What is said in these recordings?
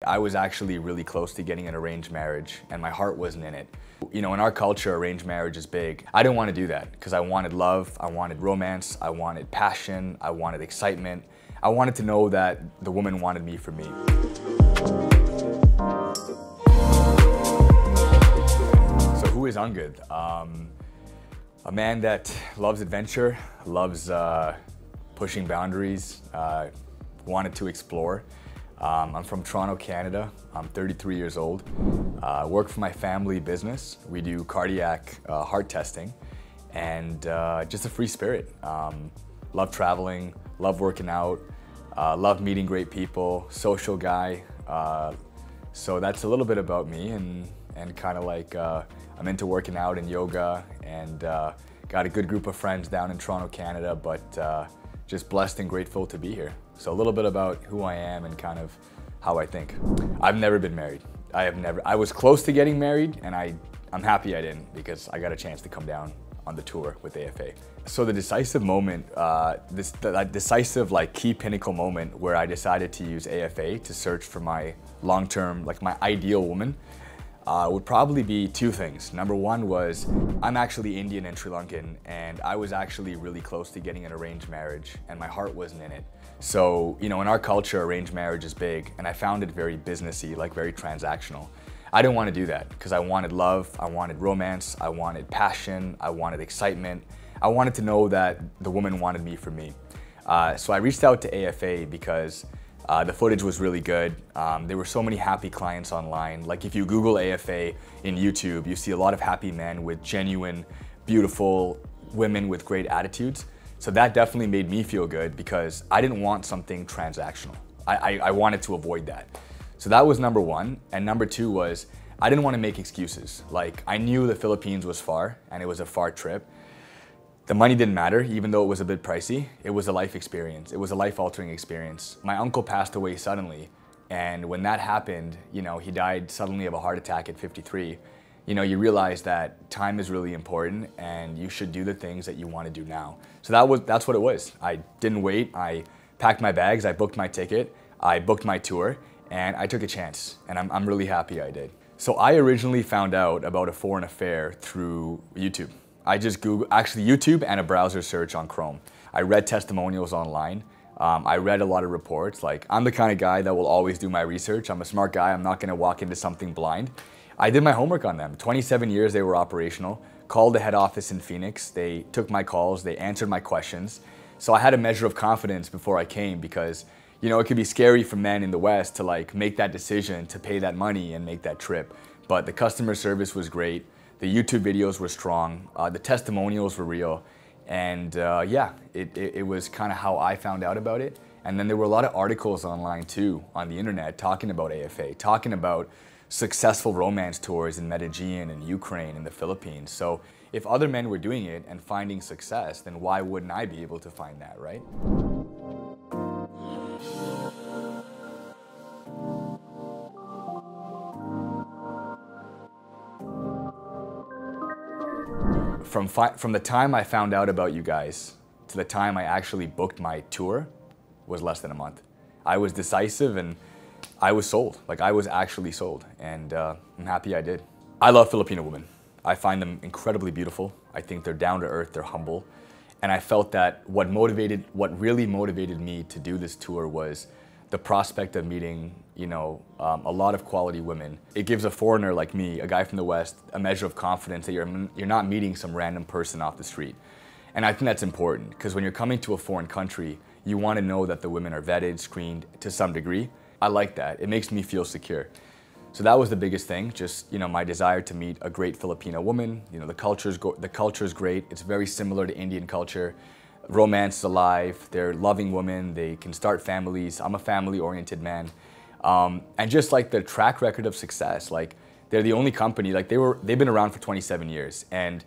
I was actually really close to getting an arranged marriage and my heart wasn't in it. You know, in our culture, arranged marriage is big. I didn't want to do that because I wanted love, I wanted romance, I wanted passion, I wanted excitement. I wanted to know that the woman wanted me for me. So who is Ungud? A man that loves adventure, loves pushing boundaries, wanted to explore. I'm from Toronto, Canada. I'm 33 years old. Work for my family business. We do cardiac heart testing and just a free spirit. Love traveling, love working out, love meeting great people, social guy. So that's a little bit about me and kind of like I'm into working out and yoga and got a good group of friends down in Toronto, Canada, but just blessed and grateful to be here. So a little bit about who I am and kind of how I think. I've never been married. I was close to getting married and I'm happy I didn't because I got a chance to come down on the tour with AFA. So the decisive moment, that decisive like key pinnacle moment where I decided to use AFA to search for my long-term, like my ideal woman, would probably be two things. Number one was, I'm actually Indian and Sri Lankan, and I was actually really close to getting an arranged marriage, and my heart wasn't in it. So, you know, in our culture, arranged marriage is big, and I found it very businessy, like very transactional. I didn't want to do that because I wanted love, I wanted romance, I wanted passion, I wanted excitement. I wanted to know that the woman wanted me for me. So I reached out to AFA because the footage was really good. There were so many happy clients online. Like if you Google AFA in YouTube, you see a lot of happy men with genuine, beautiful women with great attitudes. So that definitely made me feel good because I didn't want something transactional. I wanted to avoid that. So that was number one. And number two was, I didn't want to make excuses. Like I knew the Philippines was far and it was a far trip. The money didn't matter, even though it was a bit pricey. It was a life experience. It was a life-altering experience. My uncle passed away suddenly, and when that happened, you know, he died suddenly of a heart attack at 53. You know, you realize that time is really important, and you should do the things that you want to do now. So that's what it was. I didn't wait. I packed my bags. I booked my ticket. I booked my tour, and I took a chance, and I'm really happy I did. So I originally found out about a foreign affair through YouTube. I just Googled, actually YouTube and a browser search on Chrome. I read testimonials online. I read a lot of reports. Like, I'm the kind of guy that will always do my research. I'm a smart guy. I'm not gonna walk into something blind. I did my homework on them. 27 years they were operational. Called the head office in Phoenix. They took my calls. They answered my questions. So I had a measure of confidence before I came because, you know, it could be scary for men in the West to like make that decision to pay that money and make that trip. But the customer service was great. The YouTube videos were strong, the testimonials were real, and yeah, it was kind of how I found out about it. And then there were a lot of articles online too, on the internet, talking about AFA, talking about successful romance tours in Medellin and Ukraine and the Philippines. So if other men were doing it and finding success, then why wouldn't I be able to find that, right? From the time I found out about you guys to the time I actually booked my tour was less than a month. I was decisive and I was sold. Like I was actually sold, and I'm happy I did. I love Filipino women. I find them incredibly beautiful. I think they're down to earth, they're humble. And I felt that what really motivated me to do this tour was the prospect of meeting, you know, a lot of quality women. It gives a foreigner like me, a guy from the West, a measure of confidence that you're not meeting some random person off the street. And I think that's important because when you're coming to a foreign country, you want to know that the women are vetted, screened to some degree. I like that. It makes me feel secure. So that was the biggest thing, just, you know, my desire to meet a great Filipino woman. You know, the culture's great. It's very similar to Indian culture. Romance is alive, they're loving women, they can start families. I'm a family-oriented man. And just like the track record of success, like they're the only company, like they've been around for 27 years. And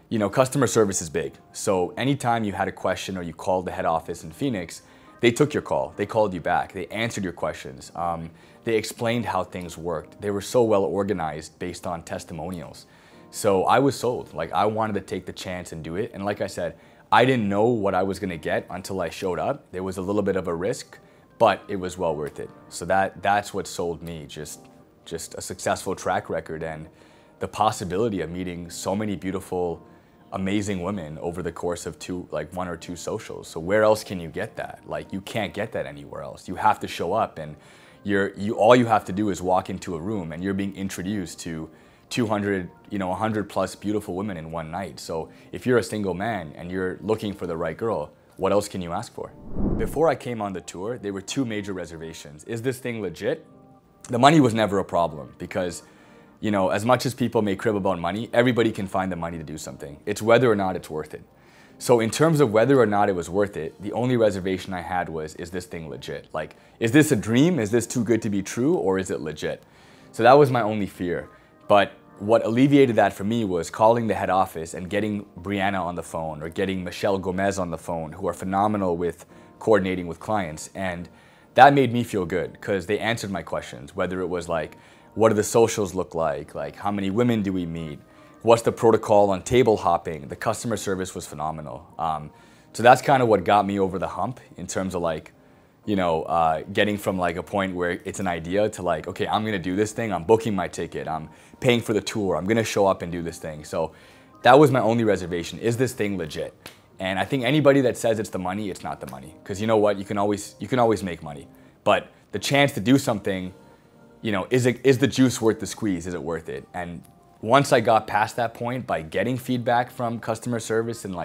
you know, customer service is big. So anytime you had a question or you called the head office in Phoenix, they took your call, they called you back, they answered your questions. They explained how things worked. They were so well organized based on testimonials. So I was sold, like I wanted to take the chance and do it. And like I said, I didn't know what I was gonna get until I showed up. There was a little bit of a risk, but it was well worth it. So that's what sold me, just a successful track record and the possibility of meeting so many beautiful, amazing women over the course of one or two socials. So where else can you get that? Like, you can't get that anywhere else. You have to show up, and all you have to do is walk into a room and you're being introduced to 200, 100 plus beautiful women in one night. So if you're a single man and you're looking for the right girl, what else can you ask for? Before I came on the tour, there were two major reservations. Is this thing legit? The money was never a problem because, as much as people may crib about money, everybody can find the money to do something. It's whether or not it's worth it. So in terms of whether or not it was worth it, the only reservation I had was, is this thing legit? Like, is this a dream? Is this too good to be true, or is it legit? So that was my only fear. But what alleviated that for me was calling the head office and getting Brianna on the phone or getting Michelle Gomez on the phone, who are phenomenal with coordinating with clients. And that made me feel good because they answered my questions, whether it was like, what do the socials look like how many women do we meet? What's the protocol on table hopping? The customer service was phenomenal. So that's kind of what got me over the hump in terms of getting from a point where it's an idea to okay, I'm gonna do this thing, I'm booking my ticket, I'm paying for the tour, I'm gonna show up and do this thing. So that was my only reservation. Is this thing legit? And I think anybody that says it's the money, it's not the money. Because you know what, you can always make money. But the chance to do something, is the juice worth the squeeze? Is it worth it? And once I got past that point by getting feedback from customer service and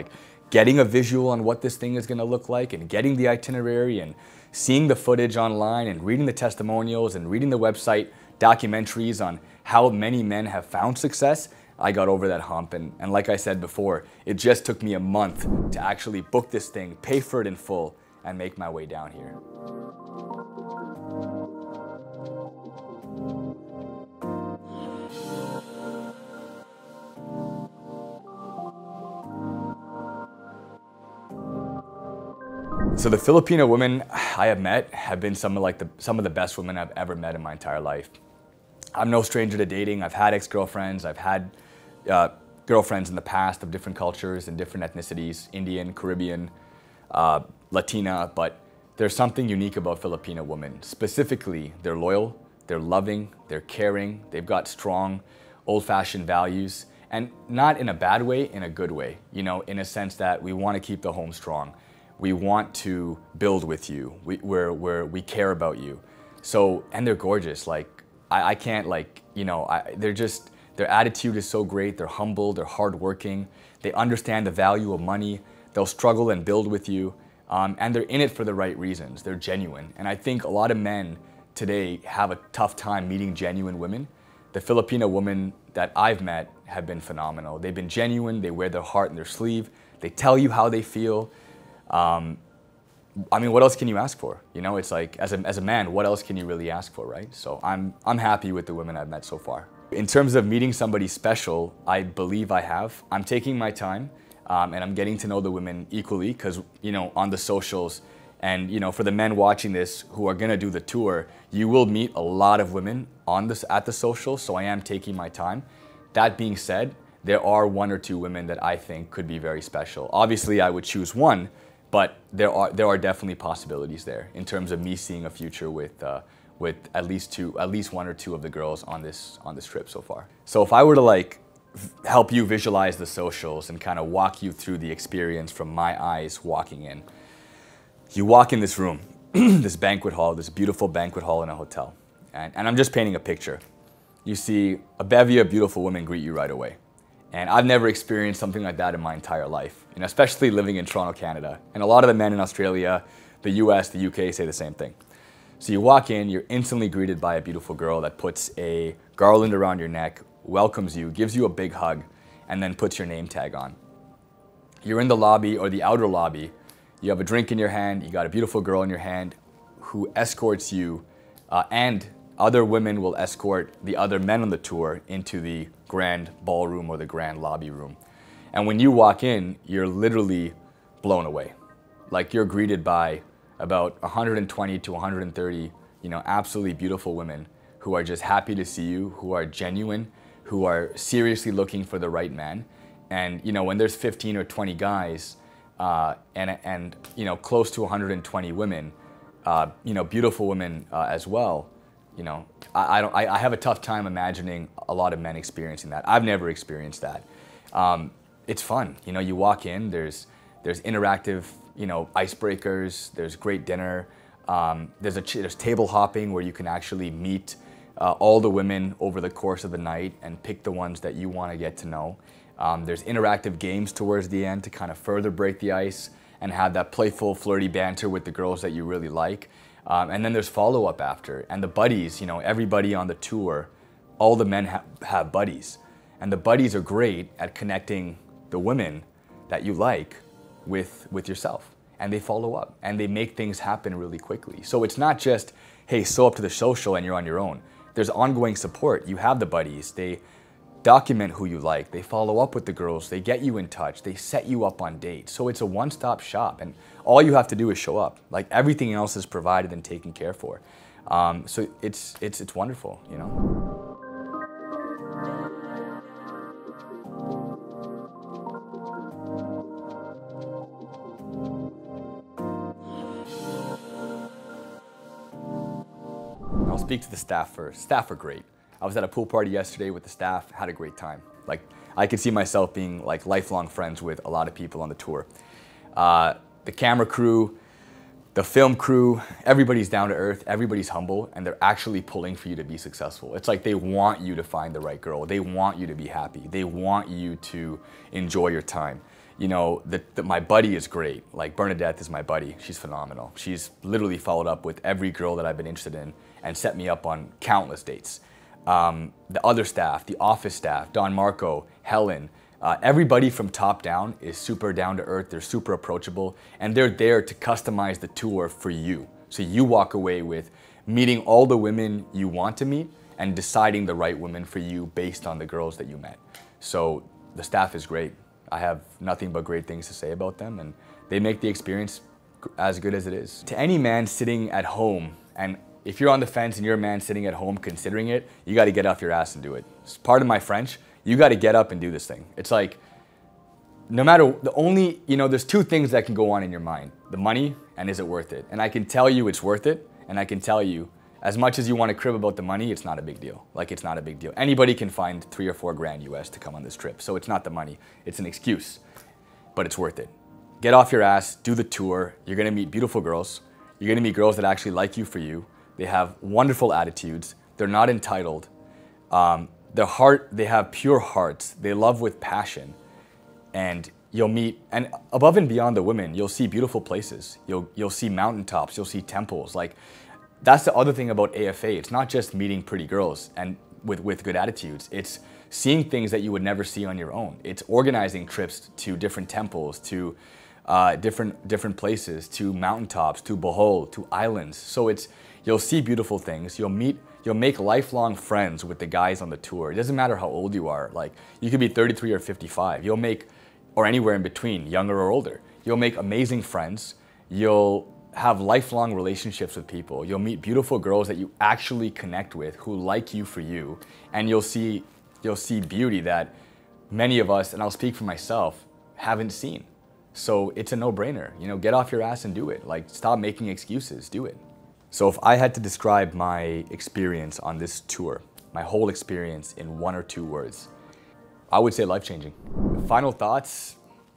getting a visual on what this thing is gonna look like and getting the itinerary and seeing the footage online and reading the testimonials and reading the website documentaries on how many men have found success, I got over that hump. And like I said before, it just took me a month to actually book this thing, pay for it in full, and make my way down here. So the Filipino women I have met have been some of the best women I've ever met in my entire life. I'm no stranger to dating. I've had ex-girlfriends. I've had girlfriends in the past of different cultures and different ethnicities, Indian, Caribbean, Latina, but there's something unique about Filipino women. Specifically, they're loyal, they're loving, they're caring, they've got strong, old-fashioned values, and not in a bad way, in a good way, in a sense that we want to keep the home strong. We want to build with you, we care about you. So, and they're gorgeous. I can't their attitude is so great. They're humble, they're hardworking. They understand the value of money. They'll struggle and build with you. And they're in it for the right reasons. They're genuine. And I think a lot of men today have a tough time meeting genuine women. The Filipino women that I've met have been phenomenal. They've been genuine. They wear their heart in their sleeve. They tell you how they feel. What else can you ask for? It's as a man, what else can you really ask for, right? So I'm happy with the women I've met so far. In terms of meeting somebody special, I believe I have. I'm taking my time, and I'm getting to know the women equally because, on the socials and, for the men watching this who are gonna do the tour, you will meet a lot of women at the social, so I am taking my time. That being said, there are one or two women that I think could be very special. Obviously, I would choose one, but there are definitely possibilities there in terms of me seeing a future with at least one or two of the girls on this trip so far. So if I were to help you visualize the socials and kind of walk you through the experience from my eyes walking in, you walk in this room, this banquet hall, this beautiful banquet hall in a hotel, and I'm just painting a picture. You see a bevy of beautiful women greet you right away. And I've never experienced something like that in my entire life, especially living in Toronto, Canada. And a lot of the men in Australia, the US, the UK say the same thing. So you walk in, you're instantly greeted by a beautiful girl that puts a garland around your neck, welcomes you, gives you a big hug, and then puts your name tag on. You're in the lobby or the outer lobby, you have a drink in your hand, you got a beautiful girl in your hand who escorts you, and other women will escort the other men on the tour into the grand ballroom or the grand lobby room. And when you walk in, you're literally blown away. You're greeted by about 120 to 130, absolutely beautiful women who are just happy to see you, who are genuine, who are seriously looking for the right man. And, when there's 15 or 20 guys and close to 120 women, beautiful women as well. I have a tough time imagining a lot of men experiencing that. I've never experienced that. It's fun. You walk in, there's interactive, icebreakers, there's great dinner, there's table hopping where you can actually meet all the women over the course of the night and pick the ones that you want to get to know. There's interactive games towards the end to kind of further break the ice and have that playful, flirty banter with the girls that you really like. And then there's follow-up after. And the buddies, everybody on the tour, all the men have buddies. And the buddies are great at connecting the women that you like with yourself. And they follow up and they make things happen really quickly. So it's not just, hey, show up to the social and you're on your own. There's ongoing support. You have the buddies. They document who you like. They follow up with the girls. They get you in touch. They set you up on dates. So it's a one-stop shop. And all you have to do is show up. Like everything else is provided and taken care for. So it's wonderful, I'll speak to the staff first. Staff are great. I was at a pool party yesterday with the staff, had a great time. Like, I could see myself being like lifelong friends with a lot of people on the tour. The camera crew, the film crew, everybody's down to earth, everybody's humble, and they're actually pulling for you to be successful. It's like they want you to find the right girl. They want you to be happy. They want you to enjoy your time. My buddy is great. Like Bernadette is my buddy. She's phenomenal. She's literally followed up with every girl that I've been interested in and set me up on countless dates. The other staff, the office staff, Don Marco, Helen, everybody from top down is super down to earth. They're super approachable and they're there to customize the tour for you. So you walk away with meeting all the women you want to meet and deciding the right women for you based on the girls that you met. So the staff is great. I have nothing but great things to say about them, and they make the experience as good as it is. To any man sitting at home, and if you're on the fence and you're a man sitting at home considering it, you got to get off your ass and do it. It's part of my French. You got to get up and do this thing. It's like, no matter, there's two things that can go on in your mind. The money and is it worth it? And I can tell you it's worth it, and I can tell you, as much as you want to crib about the money, it's not a big deal. Like, it's not a big deal. Anybody can find $3 or $4 grand US to come on this trip. So it's not the money, it's an excuse, but it's worth it. Get off your ass, do the tour. You're gonna meet beautiful girls. You're gonna meet girls that actually like you for you. They have wonderful attitudes. They're not entitled. They have pure hearts. They love with passion. And you'll meet, and above and beyond the women, you'll see beautiful places. You'll see mountaintops, you'll see temples. Like, that's the other thing about AFA. It's not just meeting pretty girls and with good attitudes. It's seeing things that you would never see on your own. It's organizing trips to different temples, to different places, to mountaintops, to Bohol, to islands. So you'll see beautiful things. You'll make lifelong friends with the guys on the tour. It doesn't matter how old you are. Like, you could be 33 or 55. Or anywhere in between, younger or older. You'll make amazing friends. You'll have lifelong relationships with people. You'll meet beautiful girls that you actually connect with, who like you for you, and you'll see beauty that many of us, and I'll speak for myself, haven't seen. So it's a no-brainer. Get off your ass and do it. Like, stop making excuses, do it. So if I had to describe my experience on this tour, my whole experience in 1 or 2 words, I would say life-changing. Final thoughts,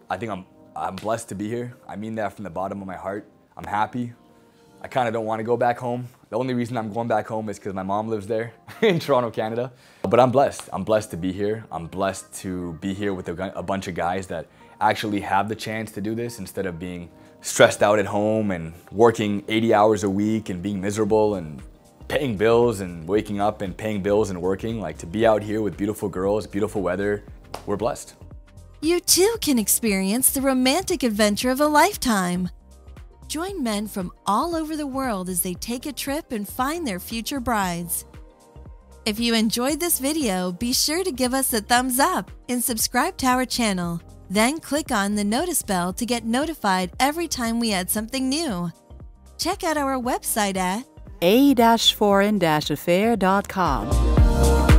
I think I'm blessed to be here. I mean that from the bottom of my heart. I'm happy. I kind of don't want to go back home. The only reason I'm going back home is because my mom lives there in Toronto, Canada. But I'm blessed. I'm blessed to be here. I'm blessed to be here with a bunch of guys that actually have the chance to do this instead of being stressed out at home and working 80 hours a week and being miserable and paying bills and waking up and paying bills and working. Like, to be out here with beautiful girls, beautiful weather, we're blessed. You too can experience the romantic adventure of a lifetime. Join men from all over the world as they take a trip and find their future brides. If you enjoyed this video, be sure to give us a thumbs up and subscribe to our channel. Then click on the notice bell to get notified every time we add something new. Check out our website at a-foreign-affair.com.